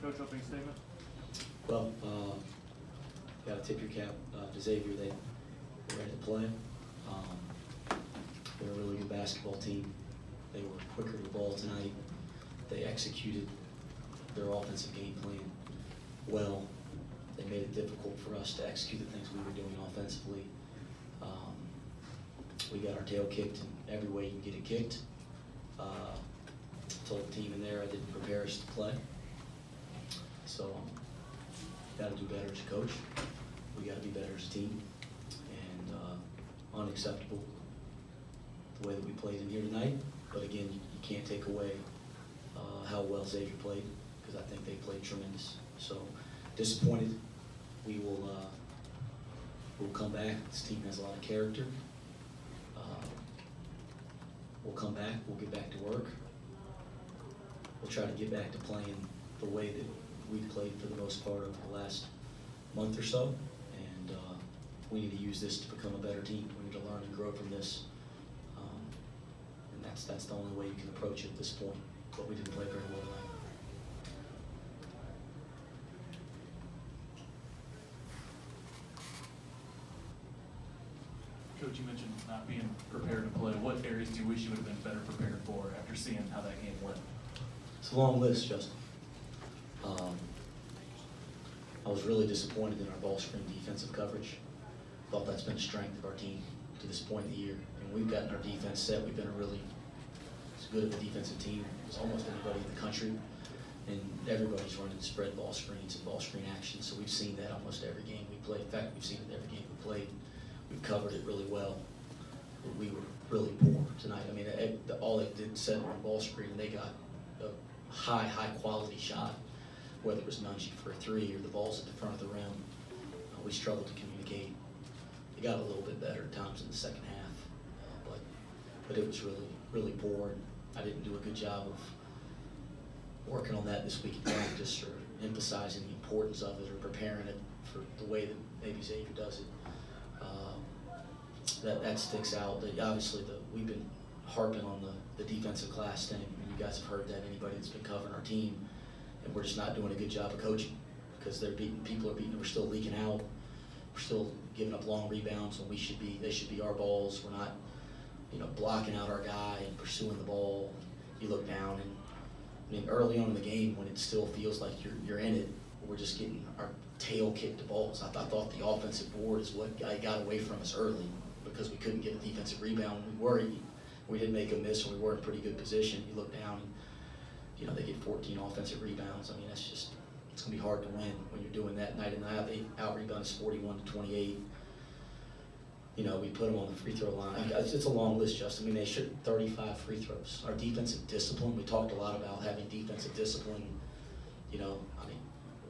Coach, opening statement. Well, got to tip your cap to Xavier. They're ready to play. They're a really good basketball team. They were quicker to the ball tonight. They executed their offensive game plan well. They made it difficult for us to execute the things we were doing offensively. We got our tail kicked in every way you can get it kicked. Told the team in there I didn't prepare us to play. So, got to do better as a coach. We got to be better as a team. And unacceptable the way that we played in here tonight. But again, you can't take away how well Xavier played, because I think they played tremendous. So, disappointed. We will we'll come back. This team has a lot of character. We'll come back. We'll get back to work. We'll try to get back to playing the way that we've played for the most part over the last month or so. And we need to use this to become a better team. We need to learn and grow from this. And that's the only way you can approach it at this point. But we didn't play very well tonight. Coach, you mentioned not being prepared to play. What areas do you wish you would have been better prepared for after seeing how that game went? It's a long list, Justin. I was really disappointed in our ball screen defensive coverage. Thought that's been a strength of our team to this point in the year. And we've gotten our defense set. We've been as good of a defensive team as almost anybody in the country. And everybody's running spread ball screens and ball screen action. So we've seen that almost every game we played. In fact, we've seen it every game we played. We've covered it really well. But we were really poor tonight. I mean, all they did set on ball screen, and they got a high quality shot, whether it was Nunji for a three or the balls at the front of the rim. We struggled to communicate. It got a little bit better at times in the second half, but it was really poor. And I didn't do a good job of working on that this week in practice, or emphasizing the importance of it, or preparing it for the way that maybe Xavier does it. That sticks out. Obviously, we've been harping on the defensive class thing. You guys have heard that, anybody that's been covering our team, and we're just not doing a good job of coaching, because people are beating, we're still leaking out, we're still giving up long rebounds when they should be our balls. We're not, blocking out our guy and pursuing the ball. You look down, and I mean, early on in the game, when it still feels like you're in it, we're just getting our tail kicked to balls. I thought the offensive board is what got away from us early, because we couldn't get a defensive rebound. We didn't make a miss, and we were in pretty good position. You look down, and they get 14 offensive rebounds. I mean, it's going to be hard to win when you're doing that night in and out. They out-rebound us 41-28. We put them on the free throw line. It's a long list, Justin. I mean, they shot 35 free throws. Our defensive discipline, we talked a lot about having defensive discipline.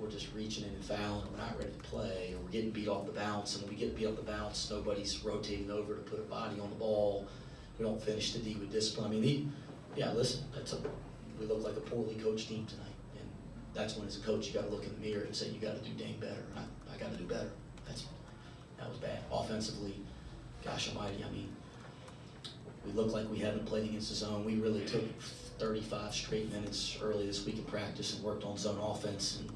We're just reaching in and fouling, and we're not ready to play, or we're getting beat off the bounce, and when we get beat off the bounce, nobody's rotating over to put a body on the ball. We don't finish the D with discipline. I mean, listen, we look like a poorly coached team tonight, and that's when, as a coach, you got to look in the mirror and say, you got to do dang better. I got to do better. That was bad. Offensively, gosh almighty, I mean, we look like we haven't played against the zone. We really took 35 straight minutes early this week in practice and worked on zone offense. And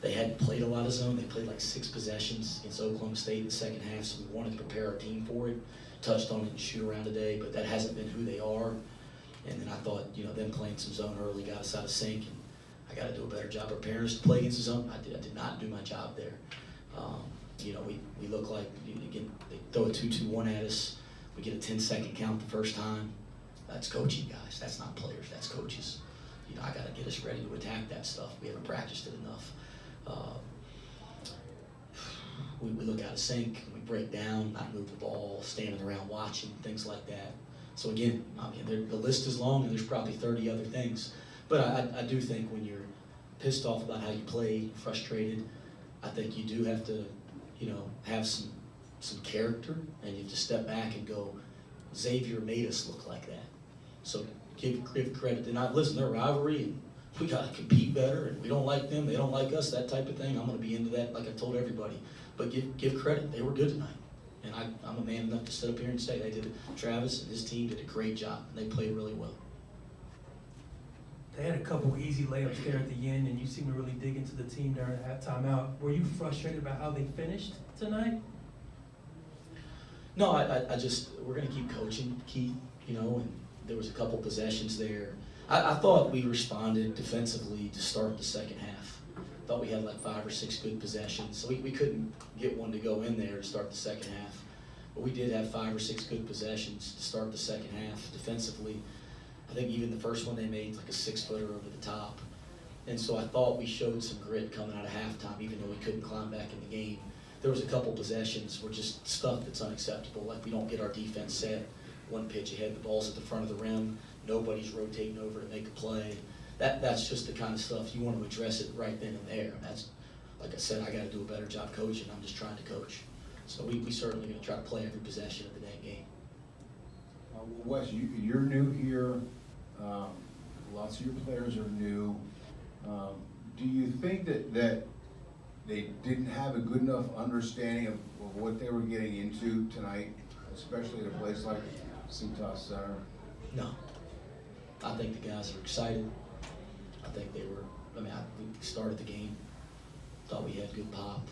they hadn't played a lot of zone. They played like 6 possessions against Oklahoma State in the second half, so we wanted to prepare our team for it. Touched on it and shoot around today, but that hasn't been who they are. And then I thought, them playing some zone early got us out of sync, and I got to do a better job preparing us to play against the zone. I did not do my job there. We look like, again, they throw a 2-2-1 at us. We get a 10-second count the first time. That's coaching, guys. That's not players. That's coaches. I got to get us ready to attack that stuff. We haven't practiced it enough. We look out of sync. We break down, not move the ball, standing around watching, things like that. So again, the list is long, and there's probably 30 other things. But I do think when you're pissed off about how you play, frustrated, I think you do have to, have some character, and you have to step back and go, Xavier made us look like that. So give credit. And listen, their rivalry, and we got to compete better, and we don't like them, they don't like us, that type of thing. I'm going to be into that, like I told everybody. But give credit. They were good tonight. And I'm a man enough to sit up here and say they did it. Travis and his team did a great job. They played really well. They had a couple easy layups there at the end, and you seemed to really dig into the team during that timeout. Were you frustrated about how they finished tonight? No, I just, we're going to keep coaching, Keith, and there was a couple possessions there. I thought we responded defensively to start the second half. Thought we had like 5 or 6 good possessions, so we couldn't get one to go in there to start the second half. But we did have 5 or 6 good possessions to start the second half defensively. I think even the first one they made like a 6-footer over the top. And so I thought we showed some grit coming out of halftime, even though we couldn't climb back in the game. There was a couple possessions where just stuff that's unacceptable, like we don't get our defense set, one pitch ahead, the ball's at the front of the rim, nobody's rotating over to make a play. That's just the kind of stuff you want to address it right then and there. And that's, like I said, I got to do a better job coaching. I'm just trying to coach. So we certainly going to try to play every possession of the dang game. Well, Wes, you're new here. Lots of your players are new. Do you think that they didn't have a good enough understanding of what they were getting into tonight, especially at a place like Cintas Center? No. I think the guys are excited. I think they were, we started the game, thought we had good pop.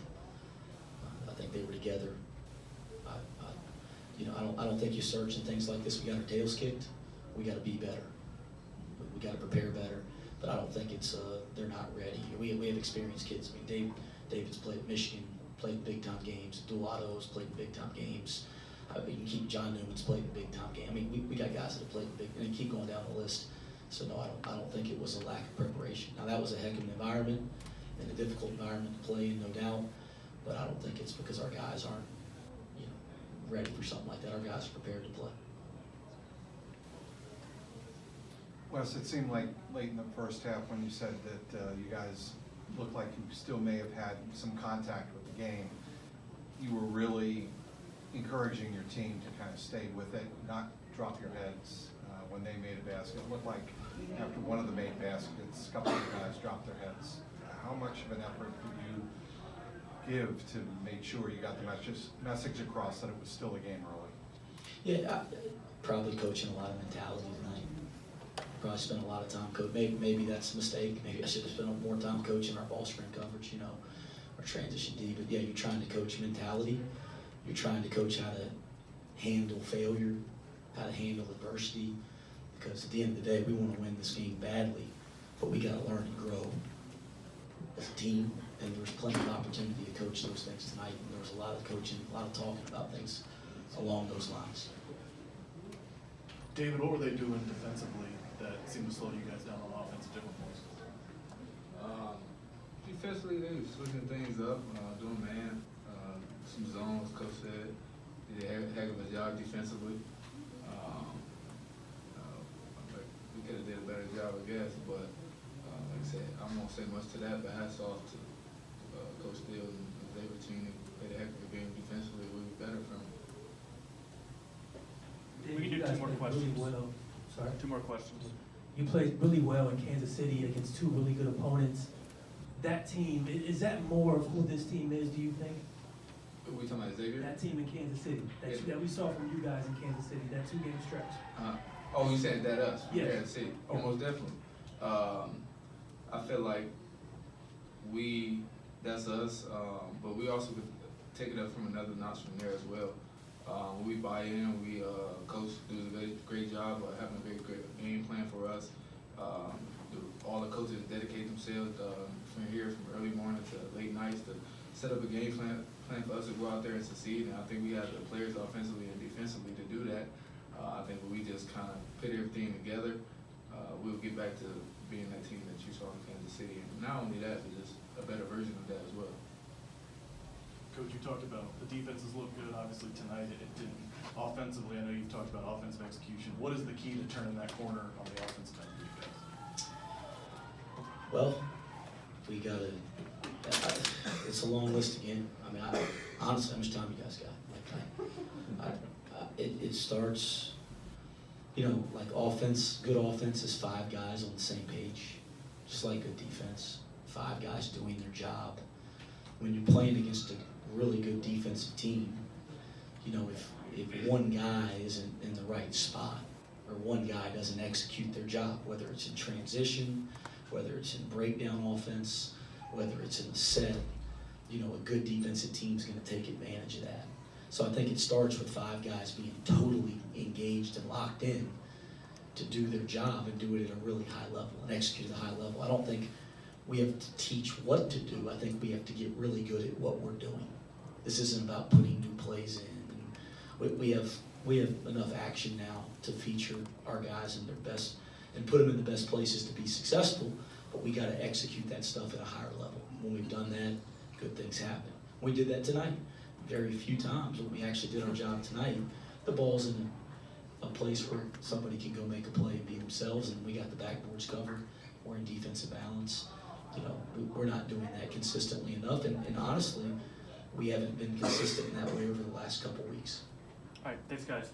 I think they were together. I don't think you search and things like this. We got our tails kicked. We got to be better. We got to prepare better. But I don't think it's they're not ready. We have experienced kids. David's played at Michigan, played in big time games. Duato's played in big time games. You can keep John Newman's played in big time games. We got guys that have played in big, and keep going down the list. So no, I don't think it was a lack of preparation. Now that was a heck of an environment and a difficult environment to play in, no doubt. But I don't think it's because our guys aren't, ready for something like that. Our guys are prepared to play. Wes, it seemed like late in the first half when you said that you guys looked like you still may have had some contact with the game, you were really encouraging your team to kind of stay with it, not drop your heads when they made a basket. It looked like after one of the made baskets, a couple of guys dropped their heads. How much of an effort did you give to make sure you got the message across that it was still a game early? Yeah, probably coaching a lot of mentality tonight. Probably spent a lot of time coaching. Maybe that's a mistake. Maybe I should have spent more time coaching our ball screen coverage, our transition D. But yeah, you're trying to coach mentality. You're trying to coach how to handle failure, how to handle adversity. Because at the end of the day, we want to win this game badly, but we got to learn and grow as a team. And there was plenty of opportunity to coach those things tonight. And there was a lot of coaching, a lot of talking about things along those lines. David, what were they doing defensively that seemed to slow you guys down on offense at different points? Defensively, they were switching things up, doing man, some zones, Coach said. They did a heck of a job defensively. We could have did a better job, I guess, but like I said, I won't say much to that, but hats off to Coach Steele and the David team. They played a heck of a game defensively. We were better from them. We can do You guys 2 more played questions. Really well. Sorry. 2 more questions. You played really well in Kansas City against 2 really good opponents. That team, is that more of who this team is, do you think? Are we talking about Xavier? That team in Kansas City, that we saw from you guys in Kansas City, that 2-game stretch. Oh, you said that us? Yes. Kansas City. Oh, most definitely. I feel like that's us, but we also could take it up from another notch from there as well. We buy in, Coach does a great job of having a great game plan for us. All the coaches dedicate themselves from here, from early morning to late nights to set up a game plan for us to go out there and succeed. And I think we have the players offensively and defensively to do that. I think if we just kind of put everything together, we'll get back to being that team that you saw in Kansas City. And not only that, but just a better version of that as well. Coach, you talked about the defenses look good. Obviously tonight it didn't. Offensively, I know you've talked about offensive execution. What is the key to turning that corner on the offensive end for you guys? Well, we got to, it's a long list again. Honestly, how much time you guys got? It starts, like offense, good offense is 5 guys on the same page, just like good defense, 5 guys doing their job. When you're playing against a really good defensive team, if one guy isn't in the right spot, or one guy doesn't execute their job, whether it's in transition, whether it's in breakdown offense, whether it's in the set. You know, a good defensive team's going to take advantage of that. So I think it starts with 5 guys being totally engaged and locked in to do their job and do it at a really high level and execute at a high level. I don't think we have to teach what to do. I think we have to get really good at what we're doing. This isn't about putting new plays in. We have enough action now to feature our guys in their best and put them in the best places to be successful, but we got to execute that stuff at a higher level. When we've done that, good things happen. We did that tonight. Very few times when we actually did our job tonight, the ball's in a place where somebody can go make a play and be themselves, and we got the backboards covered. We're in defensive balance. You know, we're not doing that consistently enough, and honestly, we haven't been consistent in that way over the last couple weeks. All right, thanks, guys.